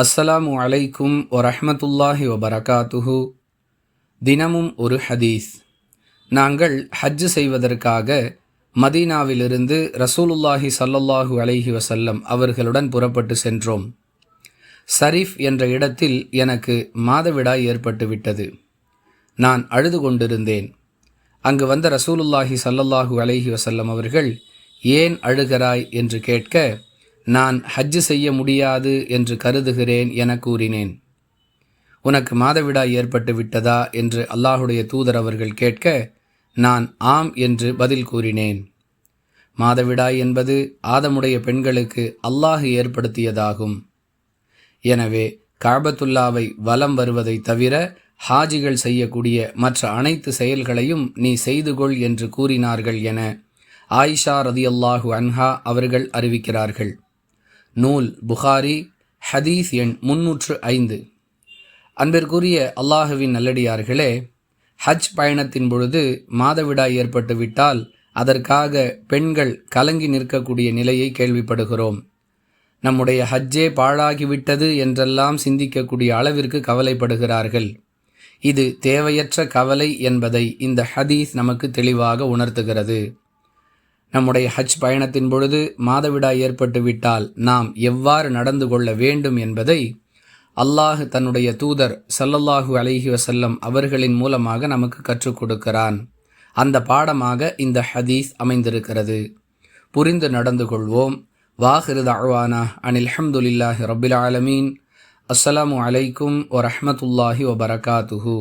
அஸ்ஸலாமு அலைக்கும் வரஹ்மத்துல்லாஹி வபரகாத்துஹு. தினமும் ஒரு ஹதீஸ். நாங்கள் ஹஜ் செய்வதற்காக மதீனாவிலிருந்து ரசூலுல்லாஹி ஸல்லல்லாஹு அலைஹி வஸல்லம் அவர்களுடன் புறப்பட்டு சென்றோம். சரிஃப் என்ற இடத்தில் எனக்கு மாதவிடாய் ஏற்பட்டுவிட்டது. நான் அழுது கொண்டிருந்தேன். அங்கு வந்த ரசூலுல்லாஹி ஸல்லல்லாஹு அலைஹி வஸல்லம் அவர்கள், ஏன் அழுகிறாய் என்று கேட்க, நான் ஹஜ் செய்ய முடியாது என்று கருதுகிறேன் என கூறினேன். உனக்கு மாதவிடாய் ஏற்பட்டு விட்டதா என்று அல்லாஹுடைய தூதர் அவர்கள் கேட்க, நான் ஆம் என்று பதில் கூறினேன். மாதவிடாய் என்பது ஆதமுடைய பெண்களுக்கு அல்லாஹ் ஏற்படுத்தியதாகும். எனவே காபத்துல்லாவை வலம் வருவதை தவிர ஹாஜிகள் செய்யக்கூடிய மற்ற அனைத்து செயல்களையும் நீ செய்து கொள் என்று கூறினார்கள் என ஆயிஷா ரதியல்லாஹு அன்ஹா அவர்கள் அறிவிக்கிறார்கள். நூல் புகாரி, ஹதீஸ் எண் 305. அன்பிற்குரிய அல்லாஹுவின் நல்லடியார்களே, ஹஜ் பயணத்தின் பொழுது மாதவிடாய் ஏற்பட்டுவிட்டால் அதற்காக பெண்கள் கலங்கி நிற்கக்கூடிய நிலையை கேள்விப்படுகிறோம். நம்முடைய ஹஜ்ஜே பாழாகிவிட்டது என்றெல்லாம் சிந்திக்கக்கூடிய அளவிற்கு கவலைப்படுகிறார்கள். இது தேவையற்ற கவலை என்பதை இந்த ஹதீஸ் நமக்கு தெளிவாக உணர்த்துகிறது. நம்முடைய ஹஜ் பயணத்தின் பொழுது மாதவிடாய் ஏற்பட்டுவிட்டால் நாம் எவ்வாறு நடந்து கொள்ள வேண்டும் என்பதை அல்லாஹ் தன்னுடைய தூதர் ஸல்லல்லாஹு அலைஹி வஸல்லம் அவர்களின் மூலமாக நமக்கு கற்றுக் கொடுக்கிறான். அந்த பாடமாக இந்த ஹதீஸ் அமைந்திருக்கிறது. புரிந்து நடந்து கொள்வோம். வாஹிரு தஅவானா அனில் ஹம்துலில்லாஹி ரப்பில் ஆலமீன். அஸ்ஸலாமு அலைக்கும் வரஹ்மத்துல்லாஹி வபரகாத்துஹு.